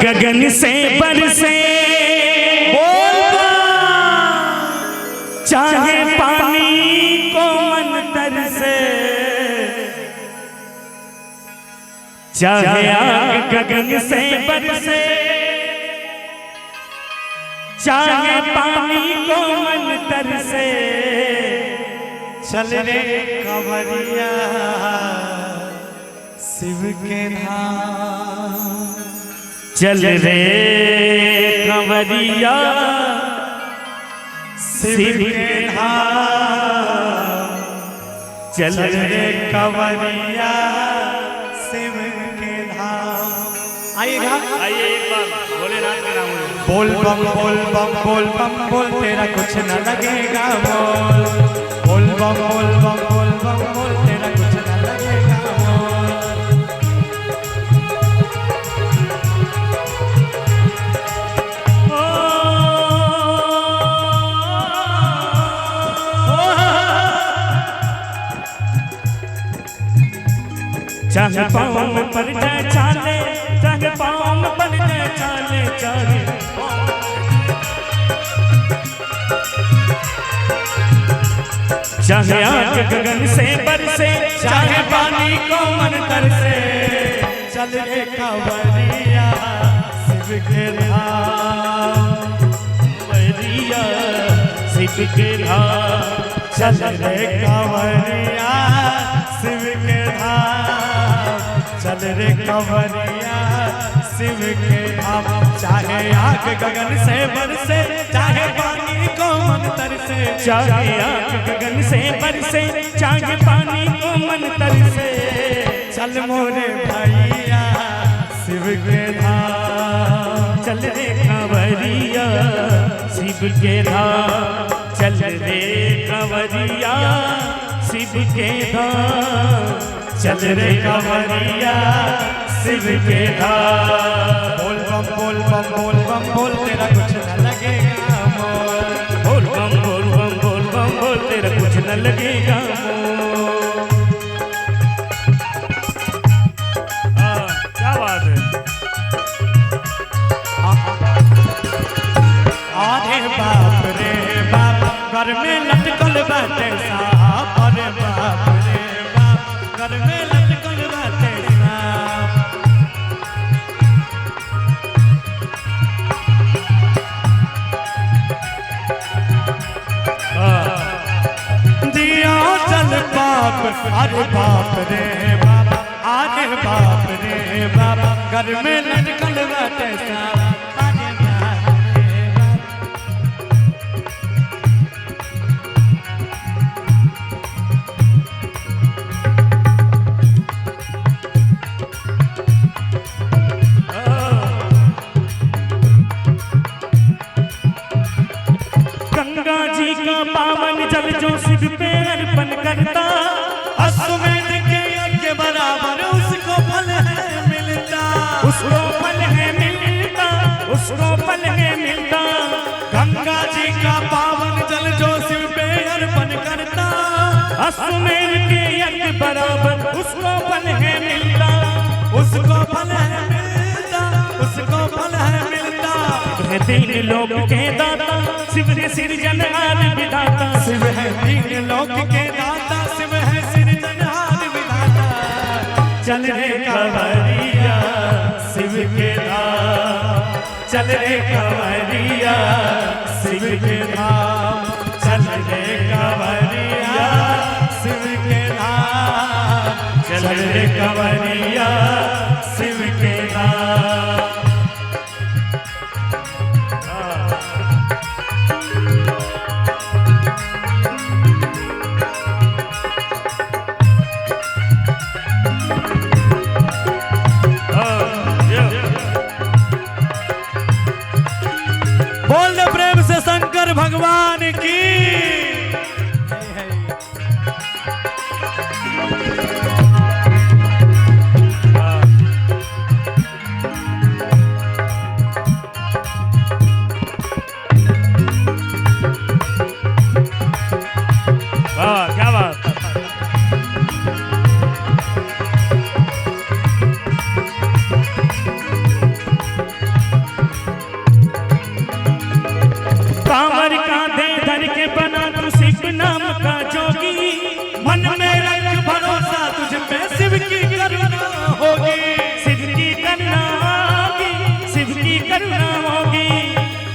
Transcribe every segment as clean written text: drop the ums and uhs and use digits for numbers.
गगन से बरसे चाहे पानी को मन तरसे, चाहे आग गगन से बरसे चाहे पानी को मन तरसे, चल रे कंवरिया शिव के धाम, चल रे कंवरिया शिव के धाम, चल रे कंवरिया शिव के धाम। आइएगा, आइए एक बार भोलेनाथ का नाम बोल बम बोल बम बोल बम बोल, तेरा कुछ न लगेगा बोल, बोल बम बोल बम बोल बम बोल, तेरा कुछ न लगेगा बोल। चाहे पाँव में पड़ जाए चाले, चाहे पाँव में पड़ जाए चाले, चाहे चाहे आग गगन से बरसे चाहे पानी को मन तरसे, चल रे कंवरिया शिव के धाम, कंवरिया शिव के धाम, चल रे कंवरिया शिव के धाम, चल रे कंवरिया शिव के धाम। चाहे आग गगन से बरसे चाहे पानी को मन तरसे, चाहे आग गगन से बरसे चाहे पानी को मन तरसे, चल मोरे भैया शिव के धाम, चल रे कंवरिया शिव के धाम, चल रे कंवरिया शिव के धाम, चल रे कंवरिया शिव के धाम। बोल बम बोल बम बोल बम बोल, तेरा कुछ न लगेगा मोल, बोल बम बोल बम बोल बम बोल, तेरा कुछ न लगेगा मोल। क्या बात है। अरे बाप रे बाप घर में लटकल बाटे साहब, अरे बाप रे बाप घर में लटकल बाटे साहब। दिया चल बाप, अरे बाप रे बाप, अरे बाप रे बाप घर में लटकल बाटे साहब, अरे बाप रे बाप। गंगा जी का पावन जल जो शिव पे अर्पण करता, अश्वमेध के यज्ञ के बराबर उसको फल है मिलता, उसको फल है मिलता, उसको फल है मिलता। गंगा जी का पावन जल जो शिव पे अर्पण करता, अश्वमेध के यज्ञ बराबर उसको फल है मिलता, उसको फल है मिलता, उसको फल है मिलता। है तीन लोक के दाता शिव है सृजनहार विधाता, शिव है तीन लोक के दाता, शिव है सृजनहार विधाता। चल रे कंवरिया शिव के धाम, चल रे कंवरिया शिव के धाम, चल रे कंवरिया शिव के धाम, चल रे कंवरिया शिव के धाम। बोल दे प्रेम से शंकर भगवान की। करुणा होगी।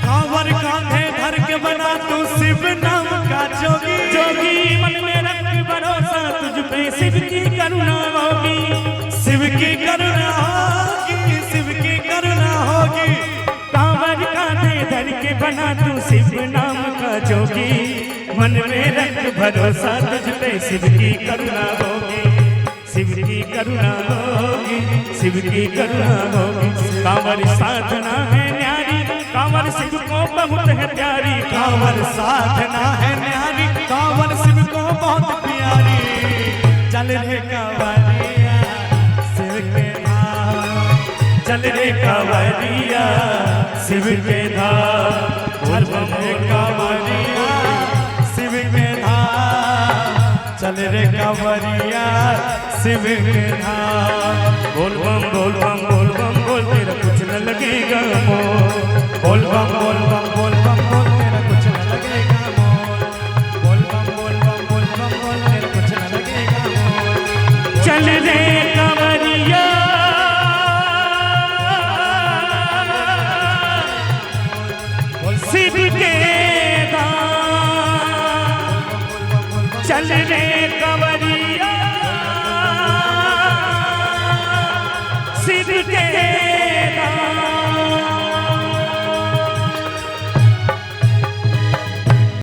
कांवर कांधे धर के बना तू शिव नाम का जोगी। जोगी मन में रख भरोसा तुझ पे शिव की करुणा होगी। शिव की करुणा होगी, शिव की करुणा होगी। कांवर कांधे धर के बना तू शिव नाम का जोगी। मन में रख भरोसा तुझ पे शिव की करुणा होगी। शिव की करुणा होगी, शिव की करुणा होगी। कांवर साधना है न्यारी, कांवर शिव को बहुत है प्यारी। कांवर साधना है न्यारी, कांवर शिव को बहुत प्यारी। चल रे कांवरिया शिव के धाम, चल रे कांवरिया शिव के धाम। चल रे कांवरिया शिव के धाम, चल रे कांवरिया शिव के धाम। बोल बम बोल बम बोल बम बोल, तेरा कुछ न लगेगा मोल। बोल बम बोल बम बोल बम बोल, तेरा कुछ न लगेगा मोल। बोल बम बोल बम बोल बम बोल, तेरा कुछ न लगेगा मोल। चल रे कांवरिया शिव के धाम। चल रे कांवरिया शिव के